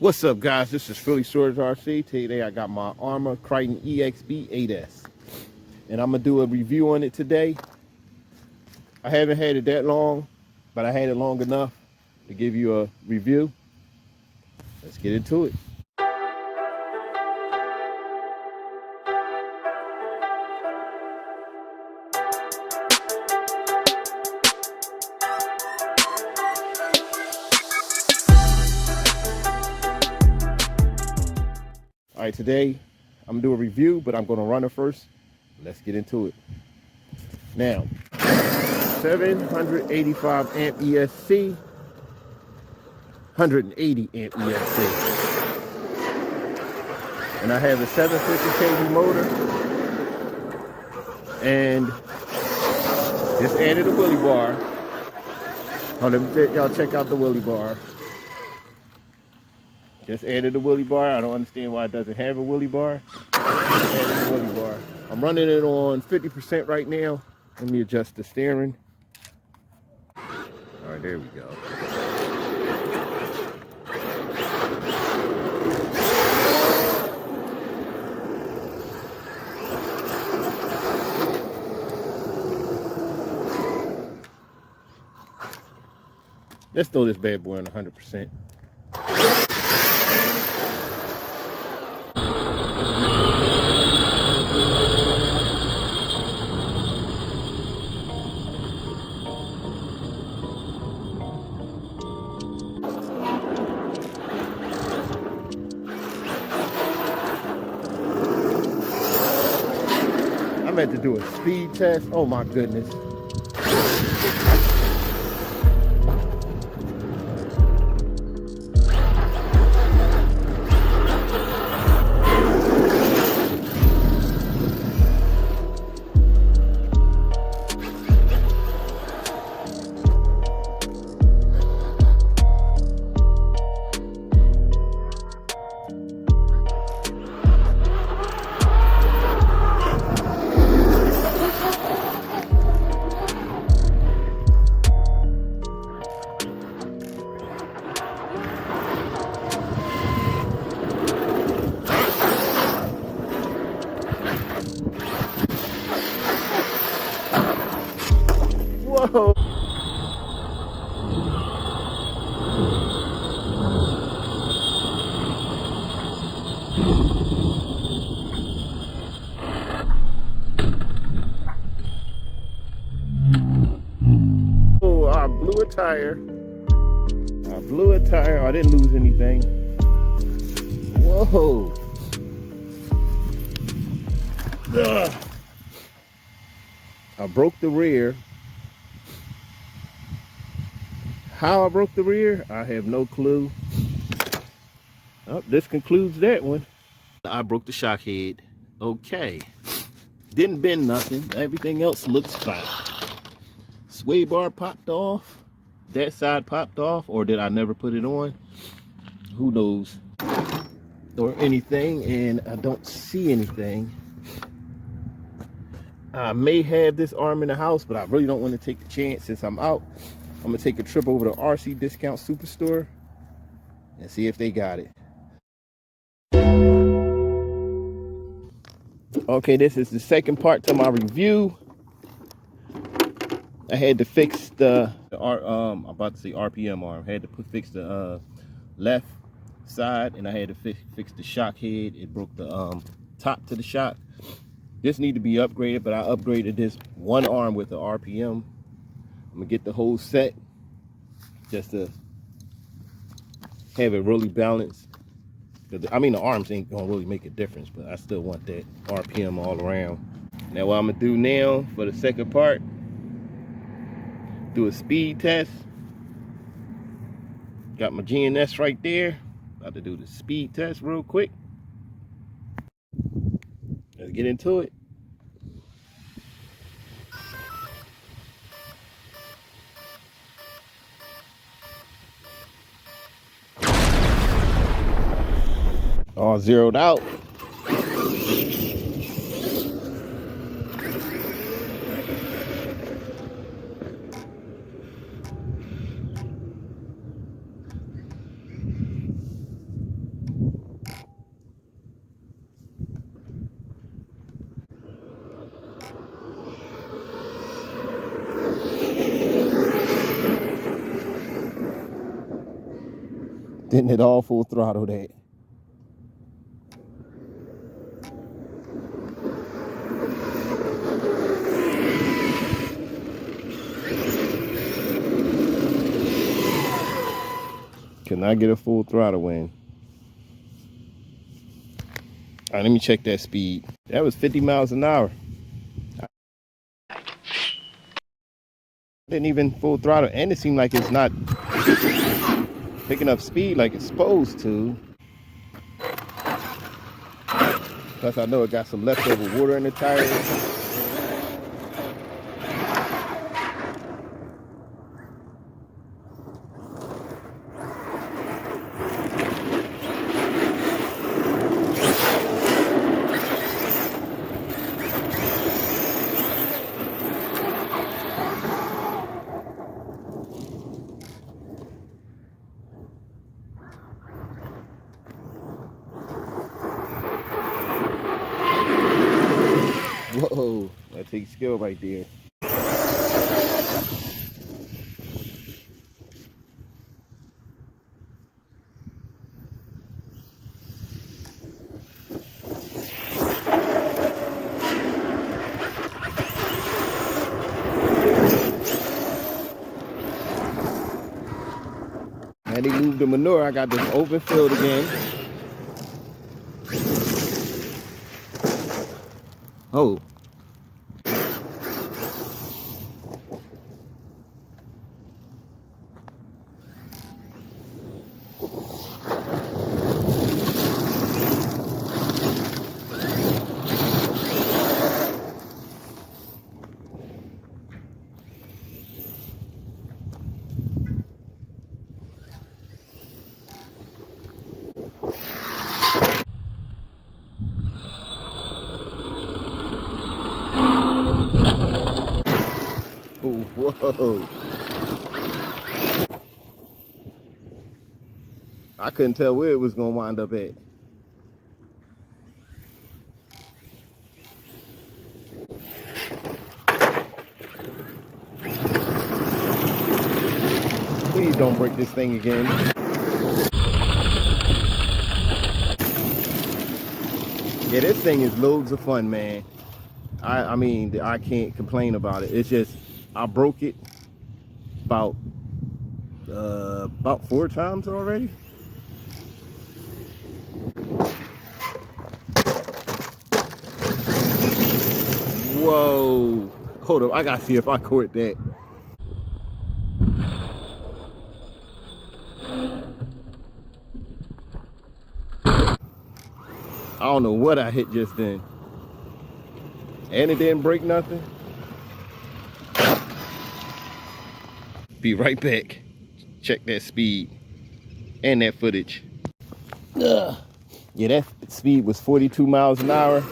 What's up, guys? This is Phillyswords RC. Today I got my Arrma Kraton EXB 8S, and I'm gonna do a review on it today. I haven't had it that long, but I had it long enough to give you a review. Let's get into it. All right, today I'm gonna do a review, but I'm gonna run it first. Let's get into it. Now, 785 amp ESC, 180 amp ESC. And I have a 750 kV motor, and just added a wheelie bar. Oh, let me y'all check out the wheelie bar. Just added a wheelie bar. I don't understand why it doesn't have a wheelie bar. Just added a wheelie bar. I'm running it on 50% right now. Let me adjust the steering. All right, there we go. Let's throw this bad boy on 100%. I meant to do a speed test. Oh my goodness. Whoa. Oh, I blew a tire. I didn't lose anything. Whoa. Ugh. I broke the rear. How I broke the rear, I have no clue. Oh, this concludes that one. I broke the shock head. Okay. Didn't bend nothing. Everything else looks fine. Sway bar popped off. That side popped off, or did I never put it on? Who knows? Or anything, and I don't see anything. I may have this arm in the house, but I really don't want to take the chance since I'm out. I'm gonna take a trip over to RC Discount Superstore and see if they got it. Okay, this is the second part to my review. I had to fix I'm about to say RPM arm. I had to fix the left side, and I had to fix the shock head. It broke the top to the shock. This need to be upgraded, but I upgraded this one arm with the RPM. I'm gonna get the whole set just to have it really balanced. I mean, the arms ain't gonna really make a difference, but I still want that RPM all around. Now what I'm gonna do now for the second part, do a speed test. Got my GNS right there. About to do the speed test real quick. Let's get into it. All zeroed out. Didn't hit all full throttle that. Could not get a full throttle in. All right, let me check that speed. That was 50 miles an hour. Didn't even full throttle, and it seemed like it's not picking up speed like it's supposed to. Plus, I know it got some leftover water in the tires. Whoa, that takes skill right there. And he moved the manure. I got this open field again. Oh. Whoa. I couldn't tell where it was going to wind up at. Please don't break this thing again. Yeah, this thing is loads of fun, man. I mean, I can't complain about it. It's just, I broke it about 4 times already. Whoa. Hold up, I gotta see if I caught that. I don't know what I hit just then. And it didn't break nothing. Be right back. Check that speed and that footage. Ugh. Yeah, that speed was 42 miles an hour.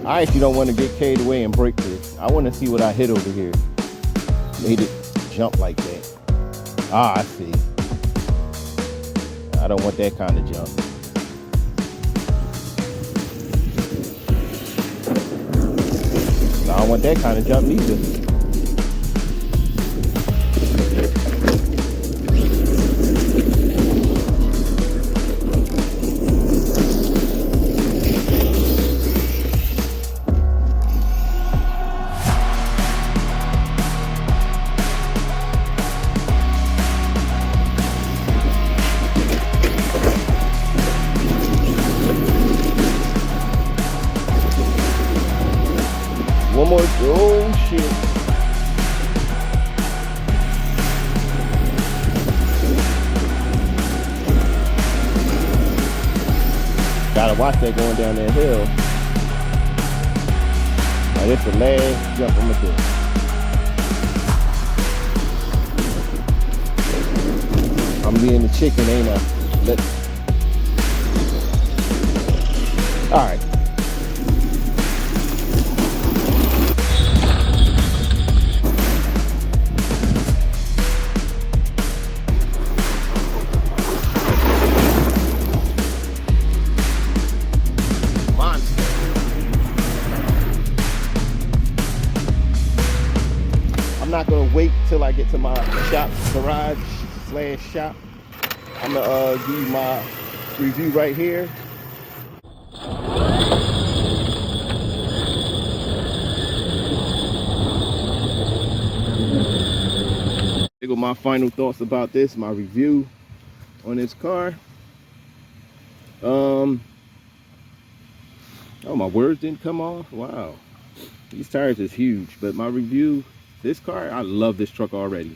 I actually don't want to get carried away and break this. I want to see what I hit over here. Made it jump like that. Ah, I see. I don't want that kind of jump. I don't want that kind of jump either. One more, oh shit. Gotta watch that going down that hill. Now this is the last jump I'm gonna do. I'm being the chicken, ain't I? All right. not gonna wait till I get to my shop, garage slash shop. I'm gonna give you my review right here. Here go my final thoughts about this, my review on this car. Oh, my words didn't come off. Wow, these tires is huge. But my review, this car, I love this truck already.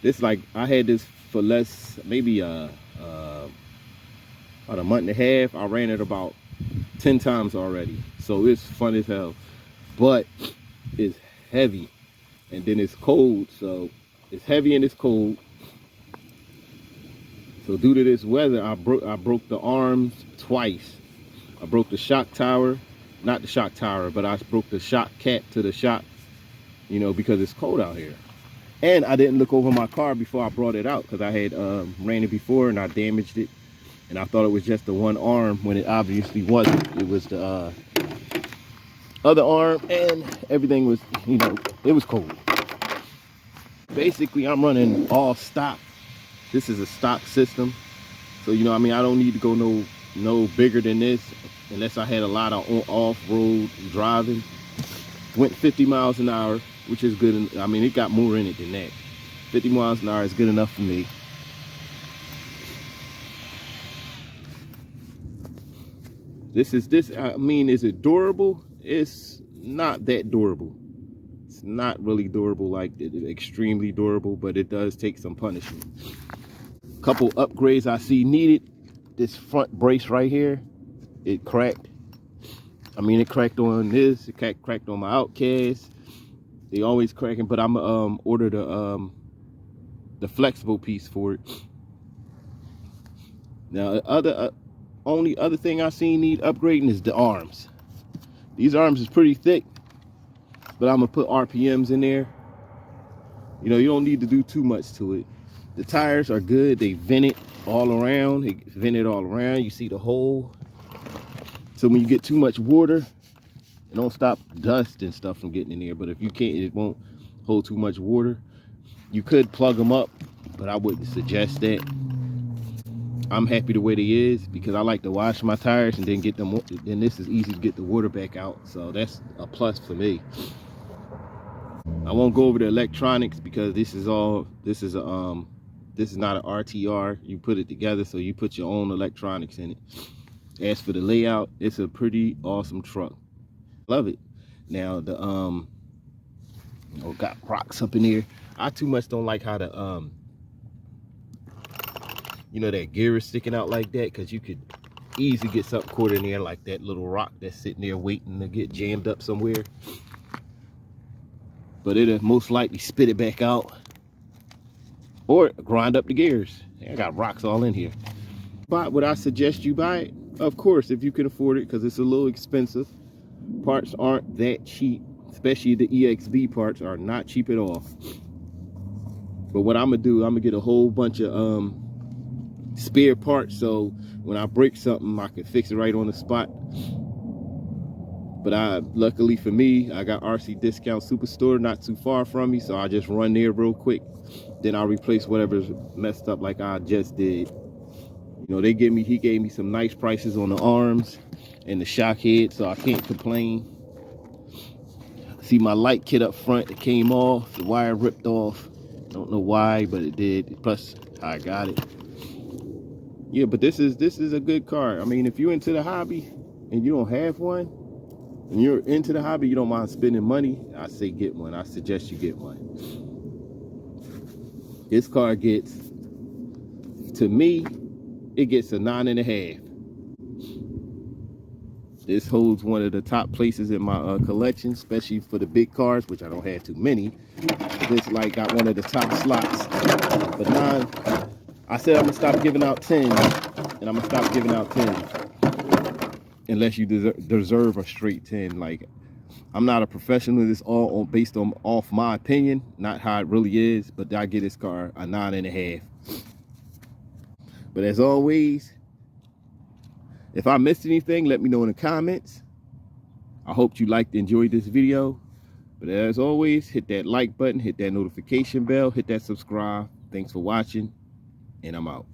This, like, I had this for less, maybe about a month and a half. I ran it about 10 times already, so it's fun as hell. But it's heavy, and then it's cold. So it's heavy and it's cold. So due to this weather, I broke the arms twice. I broke the shock tower, not the shock tower, but I broke the shock cap to the shock, you know, because it's cold out here. And I didn't look over my car before I brought it out, because I had ran it before and I damaged it. And I thought it was just the one arm when it obviously wasn't. It was the other arm, and everything was, you know, it was cold. Basically, I'm running all stock. This is a stock system. So, you know, I mean, I don't need to go no bigger than this unless I had a lot of off-road driving. Went 50 miles an hour, which is good. I mean, it got more in it than that. 50 miles an hour is good enough for me. I mean, is it durable? It's not that durable. It's not really durable, like extremely durable, but it does take some punishment. A couple upgrades I see needed. This front brace right here, it cracked. I mean, it cracked on this, it cracked on my Outcast. They always cracking, but I'm gonna order the flexible piece for it. Now, the only other thing I seen need upgrading is the arms. These arms is pretty thick, but I'm gonna put RPMs in there. You know, you don't need to do too much to it. The tires are good. They vented all around. They vented all around. You see the hole. So when you get too much water, it don't stop dust and stuff from getting in there. But if you can't, it won't hold too much water. You could plug them up, but I wouldn't suggest that. I'm happy the way they is, because I like to wash my tires and then get them. Then this is easy to get the water back out. So that's a plus for me. I won't go over the electronics because this is not an RTR. You put it together, so you put your own electronics in it. As for the layout, it's a pretty awesome truck. Love it. Now the got rocks up in here. I too much don't like how the you know, that gear is sticking out like that, because you could easily get something caught in there, like that little rock that's sitting there waiting to get jammed up somewhere. But it'll most likely spit it back out or grind up the gears. I got rocks all in here. But would I suggest you buy it? Of course, if you can afford it, because it's a little expensive. Parts aren't that cheap, especially the EXB parts are not cheap at all. But what I'm gonna do, I'm gonna get a whole bunch of spare parts, so when I break something, I can fix it right on the spot. But luckily for me, I got RC Discount Superstore not too far from me, so I just run there real quick. Then I'll replace whatever's messed up, like I just did. You know, he gave me some nice prices on the arms and the shock head, so I can't complain. See my light kit up front, it came off, the wire ripped off. Don't know why, but it did. Plus, I got it. Yeah, but this is a good car. I mean, if you're into the hobby and you don't have one, and you're into the hobby, you don't mind spending money, I say get one. I suggest you get one. This car gets, to me, it gets a 9.5. This holds one of the top places in my collection, especially for the big cars, which I don't have too many. This like got one of the top slots. But 9, I said I'm gonna stop giving out 10, and I'm gonna stop giving out 10 unless you deserve a straight 10. Like, I'm not a professional. This all based on off my opinion, not how it really is. But I give this car a 9.5. But as always, if I missed anything, let me know in the comments. I hope you liked and enjoyed this video. But as always, hit that like button, hit that notification bell, hit that subscribe. Thanks for watching, and I'm out.